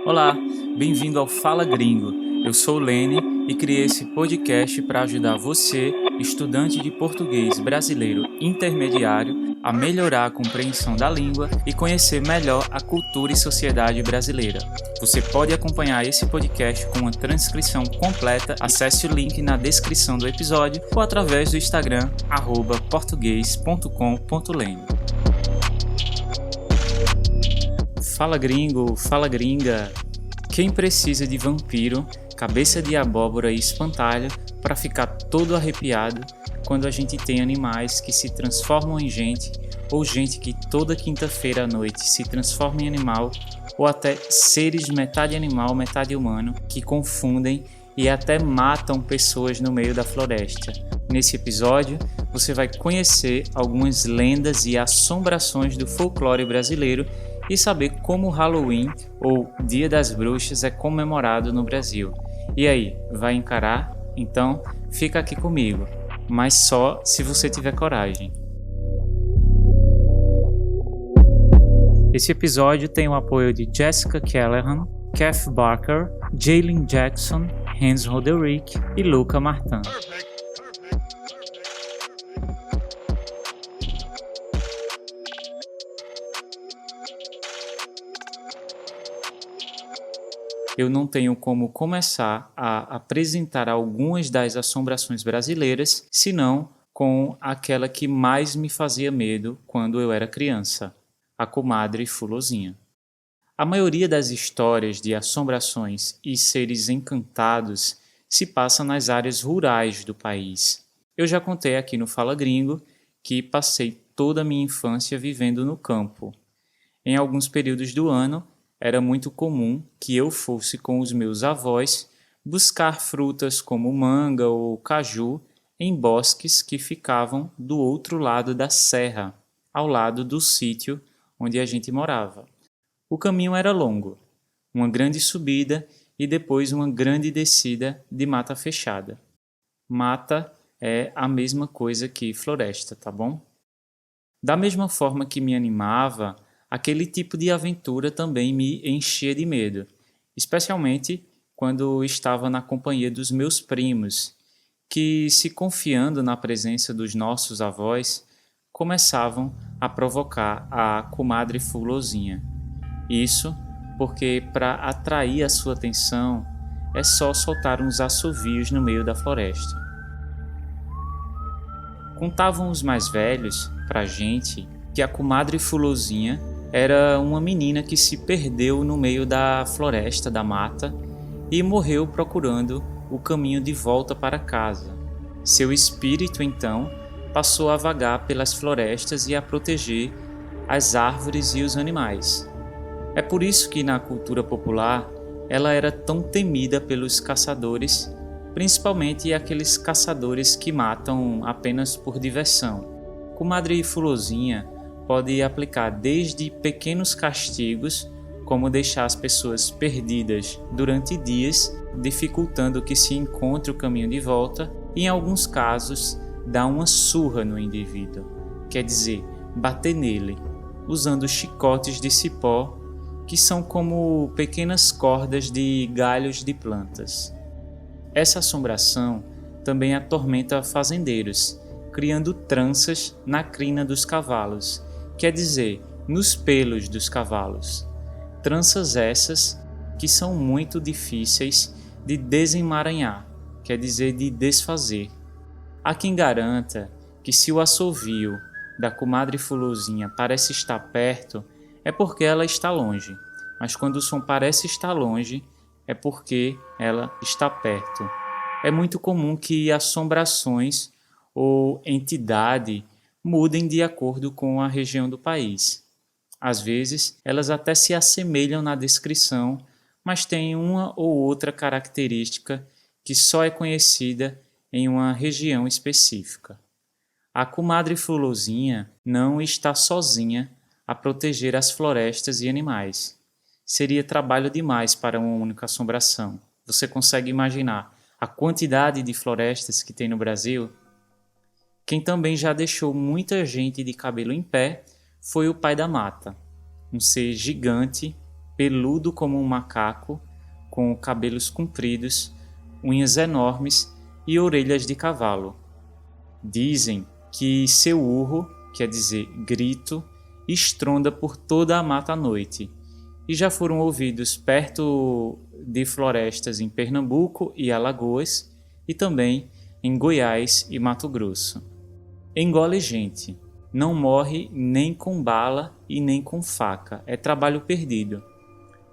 Olá, bem-vindo ao Fala Gringo. Eu sou o Lene e criei esse podcast para ajudar você, estudante de português brasileiro intermediário, a melhorar a compreensão da língua e conhecer melhor a cultura e sociedade brasileira. Você pode acompanhar esse podcast com uma transcrição completa. Acesse o link na descrição do episódio ou através do Instagram @portugues.com.lene. Fala gringo, fala gringa. Quem precisa de vampiro, cabeça de abóbora e espantalho para ficar todo arrepiado quando a gente tem animais que se transformam em gente, ou gente que toda quinta-feira à noite se transforma em animal, ou até seres metade animal, metade humano que confundem e até matam pessoas no meio da floresta. Nesse episódio, você vai conhecer algumas lendas e assombrações do folclore brasileiro e saber como o Halloween, ou Dia das Bruxas, é comemorado no Brasil. E aí, vai encarar? Então, fica aqui comigo, mas só se você tiver coragem. Esse episódio tem o apoio de Jessica Callahan, Kath Barker, Jalen Jackson, Hans Roderick e Luca Martin. Eu não tenho como começar a apresentar algumas das assombrações brasileiras, senão com aquela que mais me fazia medo quando eu era criança, a comadre Fulozinha. A maioria das histórias de assombrações e seres encantados se passa nas áreas rurais do país. Eu já contei aqui no Fala Gringo que passei toda a minha infância vivendo no campo. Em alguns períodos do ano, era muito comum que eu fosse com os meus avós buscar frutas como manga ou caju em bosques que ficavam do outro lado da serra, ao lado do sítio onde a gente morava. O caminho era longo, uma grande subida e depois uma grande descida de mata fechada. Mata é a mesma coisa que floresta, tá bom? Da mesma forma que me animava, aquele tipo de aventura também me enchia de medo, especialmente quando estava na companhia dos meus primos, que, se confiando na presença dos nossos avós, começavam a provocar a comadre Fulozinha. Isso porque, para atrair a sua atenção, é só soltar uns assovios no meio da floresta. Contavam os mais velhos, pra gente, que a comadre Fulozinha era uma menina que se perdeu no meio da floresta, da mata, e morreu procurando o caminho de volta para casa. Seu espírito, então, passou a vagar pelas florestas e a proteger as árvores e os animais. É por isso que, na cultura popular, ela era tão temida pelos caçadores, principalmente aqueles caçadores que matam apenas por diversão. Comadre Fulozinha pode aplicar desde pequenos castigos, como deixar as pessoas perdidas durante dias, dificultando que se encontre o caminho de volta, e em alguns casos dar uma surra no indivíduo, quer dizer, bater nele, usando chicotes de cipó, que são como pequenas cordas de galhos de plantas. Essa assombração também atormenta fazendeiros, criando tranças na crina dos cavalos, quer dizer, nos pelos dos cavalos. Tranças essas que são muito difíceis de desemaranhar, quer dizer, de desfazer. Há quem garanta que se o assovio da comadre Fulozinha parece estar perto, é porque ela está longe, mas quando o som parece estar longe, é porque ela está perto. É muito comum que assombrações ou entidade mudem de acordo com a região do país. Às vezes, elas até se assemelham na descrição, mas têm uma ou outra característica que só é conhecida em uma região específica. A comadre Fulozinha não está sozinha a proteger as florestas e animais. Seria trabalho demais para uma única assombração. Você consegue imaginar a quantidade de florestas que tem no Brasil? Quem também já deixou muita gente de cabelo em pé foi o Pai da Mata, um ser gigante, peludo como um macaco, com cabelos compridos, unhas enormes e orelhas de cavalo. Dizem que seu urro, quer dizer grito, estronda por toda a mata à noite, e já foram ouvidos perto de florestas em Pernambuco e Alagoas, e também em Goiás e Mato Grosso. Engole gente, não morre nem com bala e nem com faca, é trabalho perdido.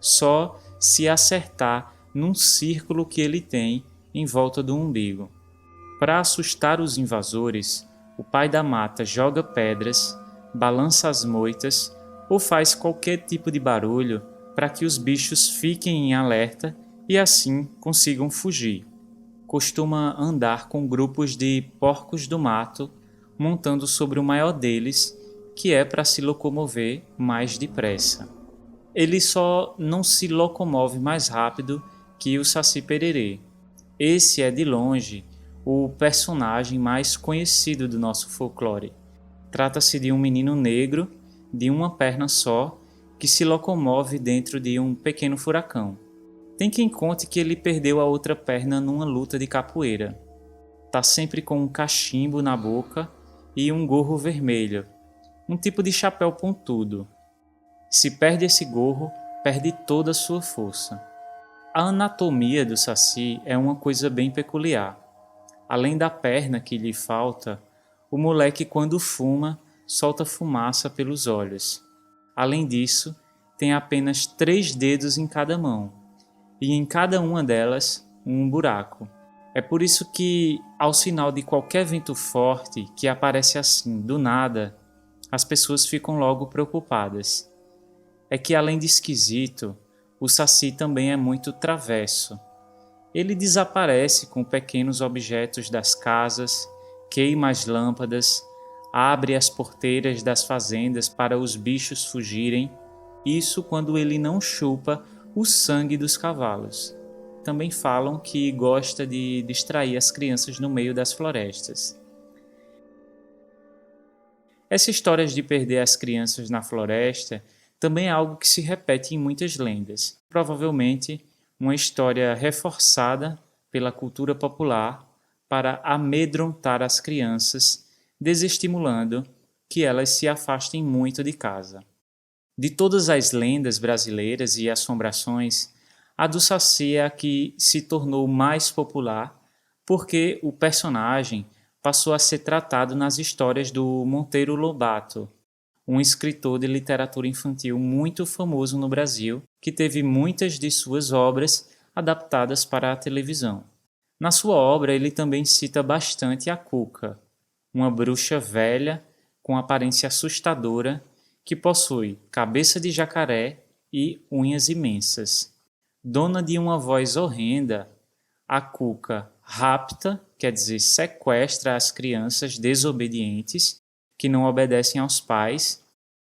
Só se acertar num círculo que ele tem em volta do umbigo. Para assustar os invasores, o pai da mata joga pedras, balança as moitas ou faz qualquer tipo de barulho para que os bichos fiquem em alerta e assim consigam fugir. Costuma andar com grupos de porcos do mato, montando sobre o maior deles, que é para se locomover mais depressa. Ele só não se locomove mais rápido que o Saci Pererê. Esse é, de longe, o personagem mais conhecido do nosso folclore. Trata-se de um menino negro, de uma perna só, que se locomove dentro de um pequeno furacão. Tem quem conte que ele perdeu a outra perna numa luta de capoeira. Tá sempre com um cachimbo na boca e um gorro vermelho, um tipo de chapéu pontudo. Se perde esse gorro, perde toda a sua força. A anatomia do Saci é uma coisa bem peculiar. Além da perna que lhe falta, o moleque, quando fuma, solta fumaça pelos olhos. Além disso, tem apenas 3 dedos em cada mão, e em cada uma delas um buraco. É por isso que, ao sinal de qualquer vento forte que aparece assim, do nada, as pessoas ficam logo preocupadas. É que, além de esquisito, o Saci também é muito travesso. Ele desaparece com pequenos objetos das casas, queima as lâmpadas, abre as porteiras das fazendas para os bichos fugirem, isso quando ele não chupa o sangue dos cavalos. Também falam que gosta de distrair as crianças no meio das florestas. Essa história de perder as crianças na floresta também é algo que se repete em muitas lendas. Provavelmente uma história reforçada pela cultura popular para amedrontar as crianças, desestimulando que elas se afastem muito de casa. De todas as lendas brasileiras e assombrações, a do Saci é a que se tornou mais popular porque o personagem passou a ser tratado nas histórias do Monteiro Lobato, um escritor de literatura infantil muito famoso no Brasil, que teve muitas de suas obras adaptadas para a televisão. Na sua obra, ele também cita bastante a Cuca, uma bruxa velha com aparência assustadora que possui cabeça de jacaré e unhas imensas. Dona de uma voz horrenda, a Cuca rapta, quer dizer, sequestra as crianças desobedientes que não obedecem aos pais.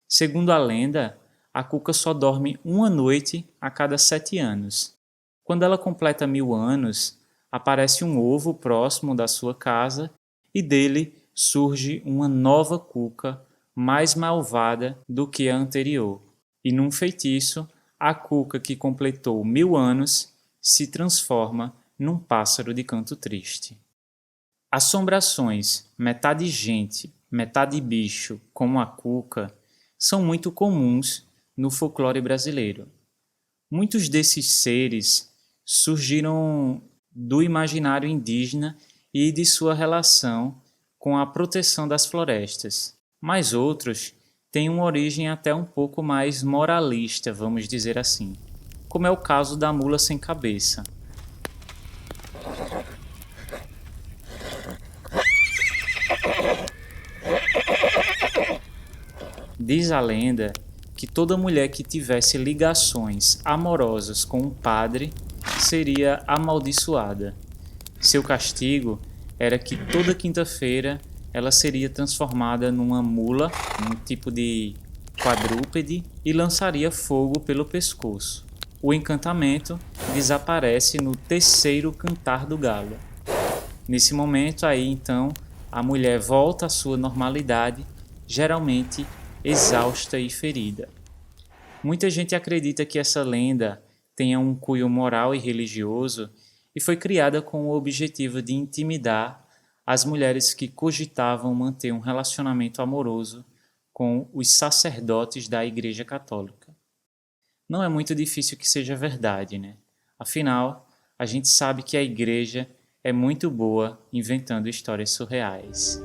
Segundo a lenda, a Cuca só dorme uma noite a cada 7 anos. Quando ela completa 1000 anos, aparece um ovo próximo da sua casa e dele surge uma nova Cuca mais malvada do que a anterior. E num feitiço, a Cuca que completou 1000 anos se transforma num pássaro de canto triste. Assombrações, metade gente, metade bicho, como a Cuca, são muito comuns no folclore brasileiro. Muitos desses seres surgiram do imaginário indígena e de sua relação com a proteção das florestas, mas outros têm uma origem até um pouco mais moralista, vamos dizer assim, como é o caso da mula sem cabeça. Diz a lenda que toda mulher que tivesse ligações amorosas com um padre seria amaldiçoada. Seu castigo era que toda quinta-feira ela seria transformada numa mula, um tipo de quadrúpede, e lançaria fogo pelo pescoço. O encantamento desaparece no 3º cantar do galo. Nesse momento aí, então, a mulher volta à sua normalidade, geralmente exausta e ferida. Muita gente acredita que essa lenda tenha um cunho moral e religioso e foi criada com o objetivo de intimidar as mulheres que cogitavam manter um relacionamento amoroso com os sacerdotes da Igreja Católica. Não é muito difícil que seja verdade, né? Afinal, a gente sabe que a Igreja é muito boa inventando histórias surreais.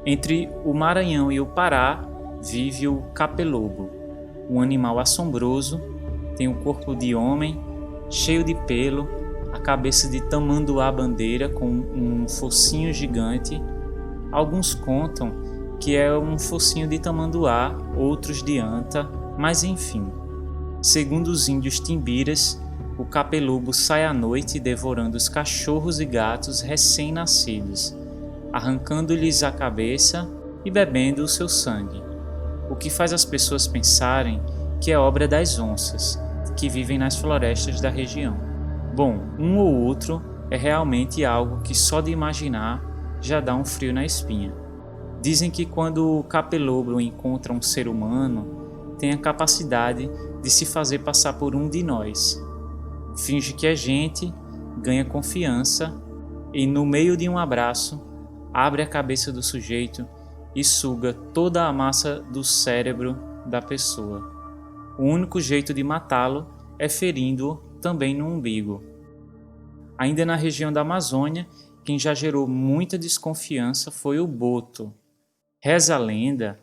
Entre o Maranhão e o Pará vive o capelobo, um animal assombroso, tem um corpo de homem, cheio de pelo, a cabeça de tamanduá-bandeira com um focinho gigante. Alguns contam que é um focinho de tamanduá, outros de anta, mas enfim. Segundo os índios timbiras, o capelobo sai à noite devorando os cachorros e gatos recém-nascidos, arrancando-lhes a cabeça e bebendo o seu sangue, o que faz as pessoas pensarem que é obra das onças, que vivem nas florestas da região. Bom, um ou outro é realmente algo que só de imaginar já dá um frio na espinha. Dizem que quando o capelobo encontra um ser humano, tem a capacidade de se fazer passar por um de nós. Finge que é gente, ganha confiança e, no meio de um abraço, abre a cabeça do sujeito e suga toda a massa do cérebro da pessoa. O único jeito de matá-lo é ferindo-o também no umbigo. Ainda na região da Amazônia, quem já gerou muita desconfiança foi o boto. Reza a lenda,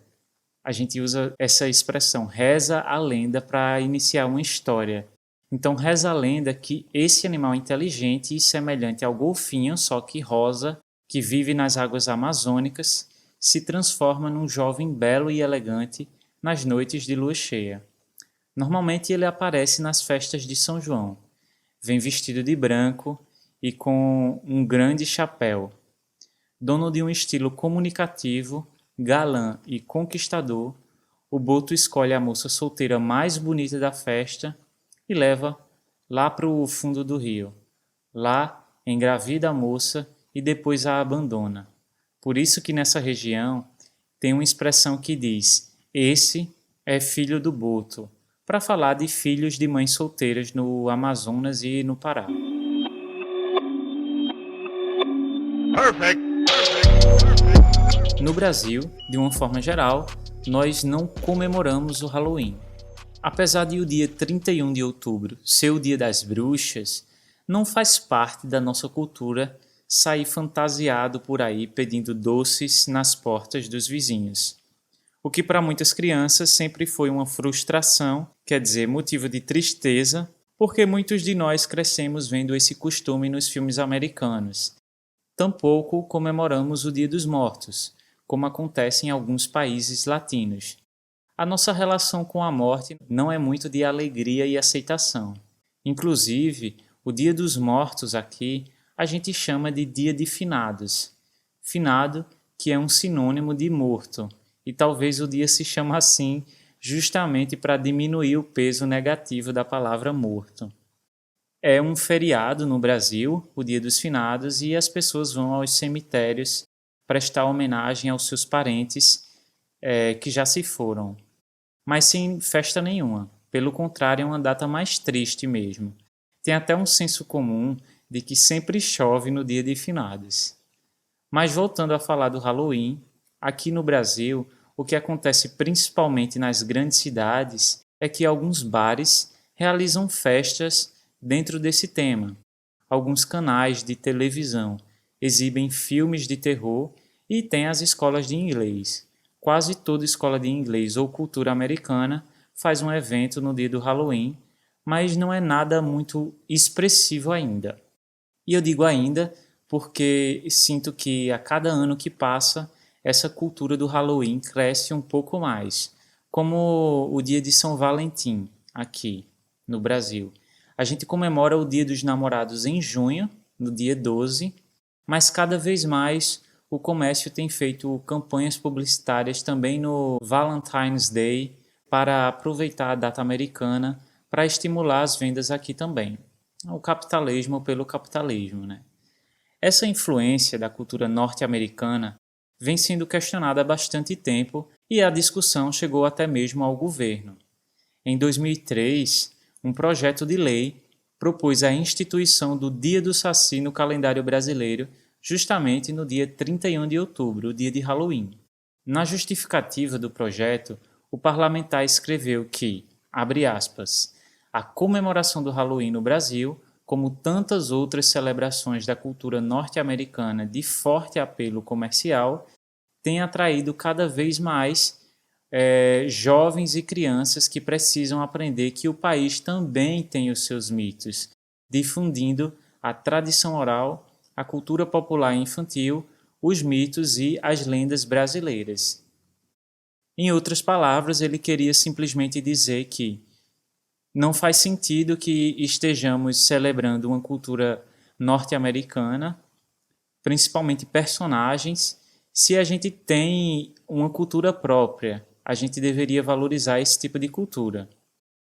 a gente usa essa expressão, reza a lenda, para iniciar uma história. Então reza a lenda que esse animal inteligente e semelhante ao golfinho, só que rosa, que vive nas águas amazônicas, se transforma num jovem belo e elegante nas noites de lua cheia. Normalmente ele aparece nas festas de São João. Vem vestido de branco e com um grande chapéu. Dono de um estilo comunicativo, galã e conquistador, o boto escolhe a moça solteira mais bonita da festa e leva lá para o fundo do rio. Lá engravida a moça e depois a abandona. Por isso que nessa região tem uma expressão que diz: esse é filho do boto, para falar de filhos de mães solteiras no Amazonas e no Pará. Perfect. No Brasil, de uma forma geral, nós não comemoramos o Halloween. Apesar de o dia 31 de outubro ser o dia das bruxas, não faz parte da nossa cultura sair fantasiado por aí pedindo doces nas portas dos vizinhos. O que para muitas crianças sempre foi uma frustração, quer dizer, motivo de tristeza, porque muitos de nós crescemos vendo esse costume nos filmes americanos. Tampouco comemoramos o Dia dos Mortos, como acontece em alguns países latinos. A nossa relação com a morte não é muito de alegria e aceitação. Inclusive, o Dia dos Mortos aqui a gente chama de Dia de Finados. Finado, que é um sinônimo de morto, e talvez o dia se chama assim justamente para diminuir o peso negativo da palavra morto. É um feriado no Brasil, o Dia dos Finados, e as pessoas vão aos cemitérios prestar homenagem aos seus parentes que já se foram. Mas sem festa nenhuma. Pelo contrário, é uma data mais triste mesmo. Tem até um senso comum de que sempre chove no Dia de Finados. Mas voltando a falar do Halloween, aqui no Brasil, o que acontece principalmente nas grandes cidades é que alguns bares realizam festas dentro desse tema. Alguns canais de televisão exibem filmes de terror e tem as escolas de inglês. Quase toda escola de inglês ou cultura americana faz um evento no dia do Halloween, mas não é nada muito expressivo ainda. E eu digo ainda porque sinto que a cada ano que passa, essa cultura do Halloween cresce um pouco mais, como o dia de São Valentim, aqui no Brasil. A gente comemora o Dia dos Namorados em junho, no dia 12, mas cada vez mais o comércio tem feito campanhas publicitárias também no Valentine's Day para aproveitar a data americana para estimular as vendas aqui também. O capitalismo pelo capitalismo, né? Essa influência da cultura norte-americana vem sendo questionada há bastante tempo e a discussão chegou até mesmo ao governo. Em 2003, um projeto de lei propôs a instituição do Dia do Saci no calendário brasileiro, justamente no dia 31 de outubro, o dia de Halloween. Na justificativa do projeto, o parlamentar escreveu que, abre aspas, a comemoração do Halloween no Brasil, como tantas outras celebrações da cultura norte-americana de forte apelo comercial, tem atraído cada vez mais jovens e crianças que precisam aprender que o país também tem os seus mitos, difundindo a tradição oral, a cultura popular e infantil, os mitos e as lendas brasileiras. Em outras palavras, ele queria simplesmente dizer que não faz sentido que estejamos celebrando uma cultura norte-americana, principalmente personagens, se a gente tem uma cultura própria. A gente deveria valorizar esse tipo de cultura.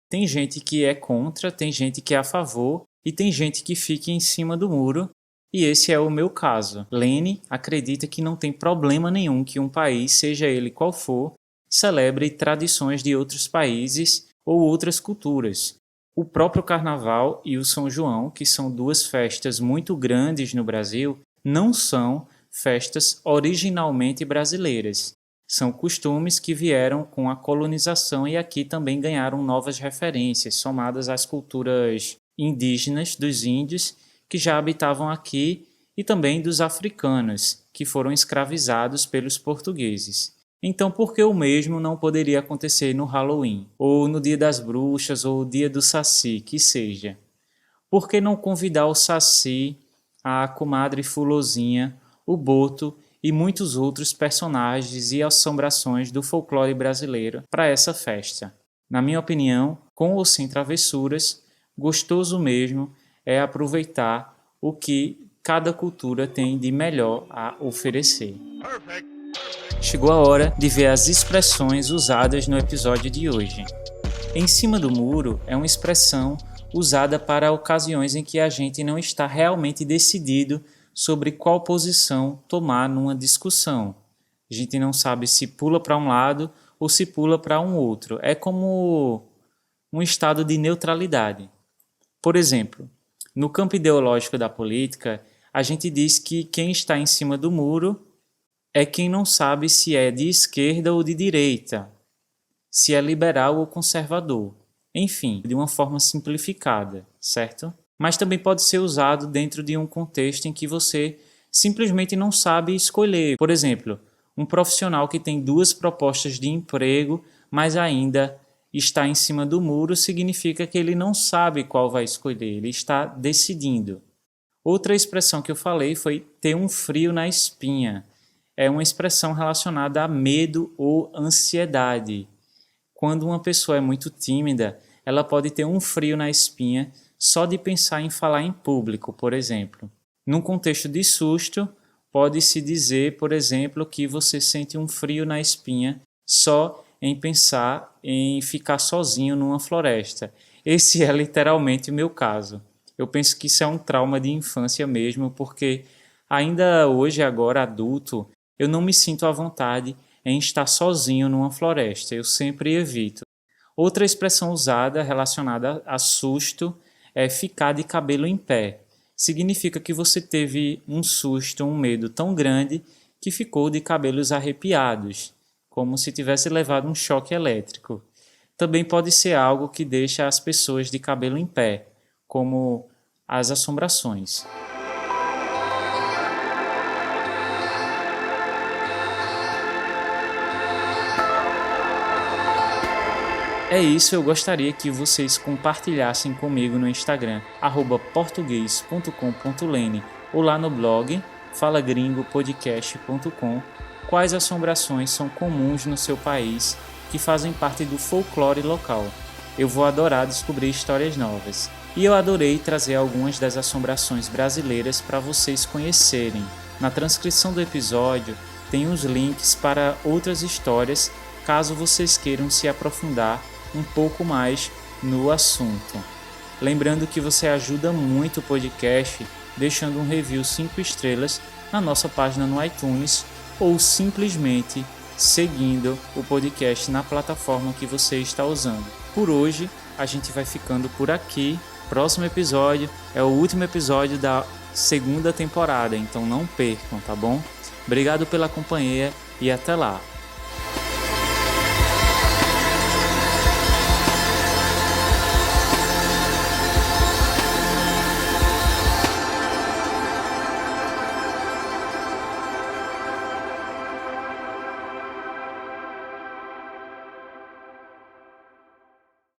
Tem gente que é contra, tem gente que é a favor e tem gente que fica em cima do muro, e esse é o meu caso. Lene acredita que não tem problema nenhum que um país, seja ele qual for, celebre tradições de outros países ou outras culturas. O próprio Carnaval e o São João, que são duas festas muito grandes no Brasil, não são festas originalmente brasileiras. São costumes que vieram com a colonização e aqui também ganharam novas referências, somadas às culturas indígenas dos índios que já habitavam aqui e também dos africanos, que foram escravizados pelos portugueses. Então, por que o mesmo não poderia acontecer no Halloween, ou no Dia das Bruxas, ou o Dia do Saci, que seja? Por que não convidar o Saci, a comadre Fulozinha, o Boto e muitos outros personagens e assombrações do folclore brasileiro para essa festa? Na minha opinião, com ou sem travessuras, gostoso mesmo é aproveitar o que cada cultura tem de melhor a oferecer. Chegou a hora de ver as expressões usadas no episódio de hoje. Em cima do muro é uma expressão usada para ocasiões em que a gente não está realmente decidido sobre qual posição tomar numa discussão. A gente não sabe se pula para um lado ou se pula para um outro. É como um estado de neutralidade. Por exemplo, no campo ideológico da política, a gente diz que quem está em cima do muro é quem não sabe se é de esquerda ou de direita, se é liberal ou conservador. Enfim, de uma forma simplificada, certo? Mas também pode ser usado dentro de um contexto em que você simplesmente não sabe escolher. Por exemplo, um profissional que tem duas propostas de emprego, mas ainda está em cima do muro, significa que ele não sabe qual vai escolher, ele está decidindo. Outra expressão que eu falei foi ter um frio na espinha. É uma expressão relacionada a medo ou ansiedade. Quando uma pessoa é muito tímida, ela pode ter um frio na espinha só de pensar em falar em público, por exemplo. Num contexto de susto, pode-se dizer, por exemplo, que você sente um frio na espinha só em pensar em ficar sozinho numa floresta. Esse é literalmente o meu caso. Eu penso que isso é um trauma de infância mesmo, porque ainda hoje, agora adulto, eu não me sinto à vontade em estar sozinho numa floresta. Eu sempre evito. Outra expressão usada relacionada a susto é ficar de cabelo em pé. Significa que você teve um susto, um medo tão grande que ficou de cabelos arrepiados, como se tivesse levado um choque elétrico. Também pode ser algo que deixa as pessoas de cabelo em pé, como as assombrações. É isso, eu gostaria que vocês compartilhassem comigo no Instagram, @portugues.com.lene, ou lá no blog falagringopodcast.com, quais assombrações são comuns no seu país que fazem parte do folclore local. Eu vou adorar descobrir histórias novas. E eu adorei trazer algumas das assombrações brasileiras para vocês conhecerem. Na transcrição do episódio tem os links para outras histórias, caso vocês queiram se aprofundar um pouco mais no assunto. Lembrando que você ajuda muito o podcast deixando um review 5 estrelas na nossa página no iTunes ou simplesmente seguindo o podcast na plataforma que você está usando. Por hoje, a gente vai ficando por aqui. Próximo episódio é o último episódio da segunda temporada, então não percam, tá bom? Obrigado pela companhia e até lá!